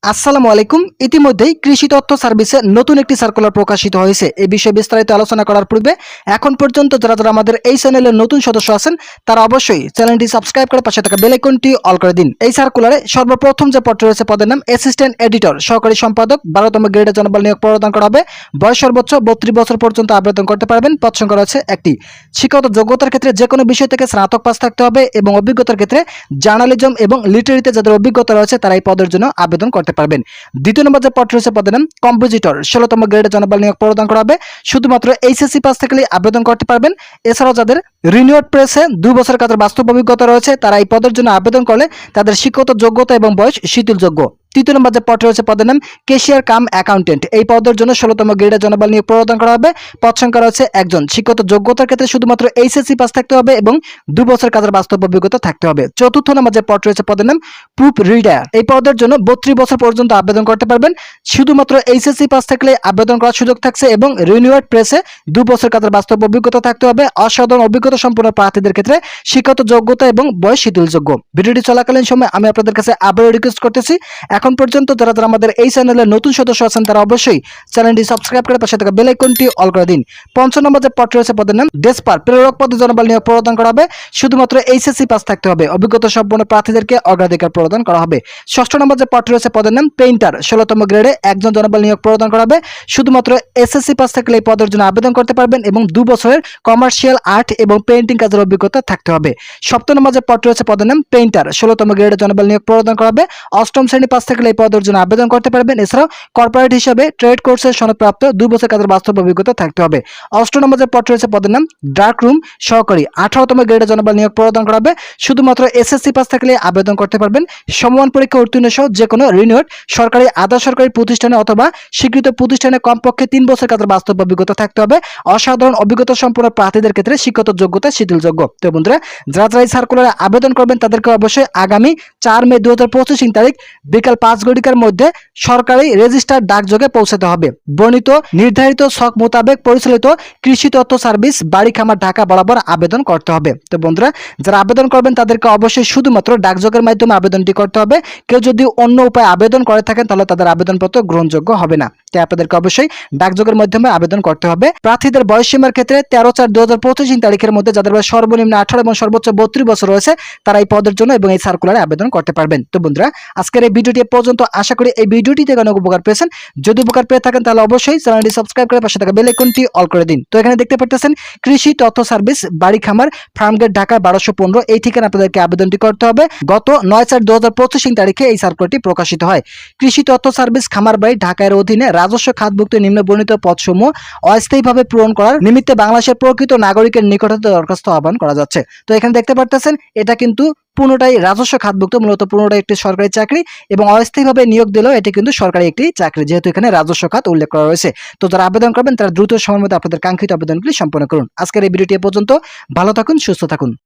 আসসালামু আলাইকুম। ইতিমধ্যেই কৃষি তথ্য সার্ভিসে নতুন একটি সার্কুলার প্রকাশিত হয়েছে। এই বিষয়ে বিস্তারিত আলোচনা করার পূর্বে এখন পর্যন্ত যারা আমাদের এই চ্যানেলের নতুন সদস্য আছেন তারা অবশ্যই চ্যানেলটি সাবস্ক্রাইব করে পাশে থাকা বেল আইকনটি অল করে দিন। এই সার্কুলারে সর্বপ্রথম যে পদটি রয়েছে পদের নাম অ্যাসিস্ট্যান্ট এডিটর, সহকারী সম্পাদক, ১২তম গ্রেডে জনবল নিয়োগ প্রদান করা হবে। বয়স সর্বোচ্চ ৩২ বছর পর্যন্ত আবেদন করতে পারবেন। পদ সংখ্যা রয়েছে একটি। শিক্ষাগত যোগ্যতার ক্ষেত্রে যে কোনো বিষয় থেকে স্নাতক পাস থাকতে হবে এবং অভিজ্ঞতার ক্ষেত্রে জার্নালিজম এবং লিটারেরিতে যাদের অভিজ্ঞতা রয়েছে তারা এই পদের জন্য আবেদন করতে পারবেন। দ্বিতীয় নম্বর যে পদ রয়েছে পদের নাম কম্পোজিটর, ১৬তম গ্রেডে জনবল নিয়োগ প্রদান করা হবে। শুধুমাত্র এইচএসসি পাস থাকলে আবেদন করতে পারবেন। এছাড়াও যাদের রিনিউড প্রেসে ২ বছর কাজের বাস্তব অভিজ্ঞতা রয়েছে তারা এই পদের জন্য আবেদন করলে তাদের শিক্ষাগত যোগ্যতা এবং বয়স শিথিলযোগ্য। তৃতীয় নম্বর যে পদ রয়েছে পদের নাম ক্যাশিয়ার কাম অ্যাকাউন্টেন্ট, এই পদের জন্য ১৬তম গ্রেডে জনবল নিয়োগ প্রদান করা হবে। পদ সংখ্যা রয়েছে একজন। শিক্ষাগত যোগ্যতার ক্ষেত্রে শুধুমাত্র এইচএসসি পাস থাকতে হবে এবং ২ বছর কাজের বাস্তব অভিজ্ঞতা থাকতে হবে। চতুর্থ নম্বর যে পদ রয়েছে পদের নাম প্রুফ রিডার, এই পদের জন্য ৩২ বছর পর্যন্ত আবেদন করতে পারবেন। শুধুমাত্র এইচএসসি পাস থাকলে আবেদন করার সুযোগ থাকছে এবং রিনিউড প্রেসে ২ বছর কাজের বাস্তব অভিজ্ঞতা থাকতে হবে। অসাধারণ অভিজ্ঞতা সম্পন্ন প্রার্থীদের ক্ষেত্রে শিক্ষাগত যোগ্যতা এবং বয়স শিথিলযোগ্য। ভিডিওটি চলাকালীন সময় আমি আপনাদের কাছে আবারও রিকোয়েস্ট করতেছি, এখন পর্যন্ত যারা আমাদের এই চ্যানেলের নতুন সদস্য আছেন তারা অবশ্যই চ্যানেলটি সাবস্ক্রাইব করে পাশে থাকা বেল আইকনটি অল করে দিন। পঞ্চম নম্বর যে পদ রয়েছে পদের নাম ডেসপার, প্রেরক পদে জনবল নিয়োগ প্রদান করা হবে। শুধুমাত্র এইচএসসি পাস থাকতে হবে। অভিজ্ঞতা সম্পন্ন প্রার্থীদেরকে অগ্রাধিকার প্রদান করা হবে। ষষ্ঠ নম্বর যে পদ রয়েছে পদের নাম পেইন্টার, ১৬তম গ্রেডে একজন জনবল নিয়োগ প্রদান করা হবে। শুধুমাত্র এসএসসি পাস থাকলে এই পদের জন্য আবেদন করতে পারবেন এবং ২ বছরের কমার্শিয়াল আর্ট এবং পেইন্টিং কাজের অভিজ্ঞতা থাকতে হবে। সপ্তম নম্বর যে পদ রয়েছে পদের নাম পেইন্টার, ১৬তম গ্রেডে জনবল নিয়োগ প্রদান করা হবে। অষ্টম শ্রেণী পাস থাকলে এই পদের জন্য আবেদন করতে পারবেন। এছাড়াও কর্পোরেট হিসাবে ট্রেড কোর্সের সনদপ্রাপ্ত ২ বছর কাজের বাস্তব অভিজ্ঞতা থাকতে হবে। অষ্টম নম্বর যে পদ রয়েছে পদের নাম ডার্ক রুম সহকারী, ১৮তম গ্রেডে জনবল নিয়োগ প্রদান করা হবে। শুধুমাত্র এসএসসি পাস থাকলে আবেদন করতে পারবেন। সমমান পরীক্ষা উত্তীর্ণ সহ যে কোনো রিনিউড সরকারি, আধা সরকারি প্রতিষ্ঠানে অথবা স্বীকৃত প্রতিষ্ঠানে কমপক্ষে ৩ বছর কাজের বাস্তব অভিজ্ঞতা থাকতে হবে। অসাধারণ অভিজ্ঞতা সম্পন্ন প্রার্থীদের ক্ষেত্রে শিক্ষাগত যোগ্যতা শিথিলযোগ্য। তো বন্ধুরা, যারা এই সার্কুলারে আবেদন করবেন তাদেরকে অবশ্যই আগামী ৪ মে ২০২৫ তারিখ বিকাল ৫ ঘটিকার মধ্যে সরকারি রেজিস্টার ডাকযোগে পৌঁছাতে হবে। বর্ণিত নির্ধারিত ছক মোতাবেক পরিচালিত কৃষি তথ্য সার্ভিস, বাড়ি খামার, ঢাকা বরাবর আবেদন করতে হবে। তো বন্ধুরা, যারা আবেদন করবেন তাদেরকে অবশ্যই শুধুমাত্র ডাকযোগের মাধ্যমে আবেদনটি করতে হবে। কেউ যদি অন্য উপায়ে আবেদন করে থাকেন তাহলে তাদের আবেদনপত্র গ্রহণযোগ্য হবে না। তাই আপনাদেরকে অবশ্যই ডাকযোগের মাধ্যমে আবেদন করতে হবে। প্রার্থীদের বয়সসীমার ক্ষেত্রে ১৩/৪/২০২৫ তারিখের মধ্যে যাদের বয়স সর্বনিম্ন ১৮ এবং সর্বোচ্চ ৩২ বছর রয়েছে তারা এই পদের জন্য এবং এই সার্কুলারে আবেদন করতে পারবেন। তো বন্ধুরা, আজকের এই ভিডিওটি পর্যন্ত। আশা করি এই ভিডিওটি থেকে অনেক উপকার পেয়েছেন। যদি উপকার পেয়ে থাকেন তাহলে অবশ্যই চ্যানেলটি সাবস্ক্রাইব করে পাশে থাকা বেল আইকনটি অল করে দিন। তো এখানে দেখতে পাচ্ছেন কৃষি তথ্য সার্ভিস, বাড়ি খামার, ফার্মগেট, ঢাকা ১২১৫, এই ঠিকানা আপনাদেরকে আবেদনটি করতে হবে। গত ৯/৪/২০২৫ তারিখে এই সার্কুলারটি প্রকাশিত হয়। কৃষি তথ্য সার্ভিস, খামার বাড়ি, ঢাকার অধীনে রাজস্ব খাতভুক্ত নিম্ন বর্ণিত পদসমূহ অস্থায়ীভাবে পূরণ করার নিমিত্তে বাংলাদেশের প্রকৃত নাগরিকের নিকট হতে দরখাস্ত আহ্বান করা যাচ্ছে। তো এখানে দেখতে পাচ্ছেন এটা কিন্তু পুরোটাই রাজস্ব খাতভুক্ত, মূলত পুরোটাই একটি সরকারি চাকরি এবং অস্থায়ীভাবে নিয়োগ দিলেও এটি কিন্তু সরকারি একটি চাকরি, যেহেতু এখানে রাজস্ব খাত উল্লেখ করা রয়েছে। তো যারা আবেদন করবেন তারা দ্রুত সময়ের মধ্যে আপনাদের কাঙ্ক্ষিত আবেদনগুলি সম্পন্ন করুন। আজকের এই ভিডিওটি পর্যন্ত। ভালো থাকুন, সুস্থ থাকুন।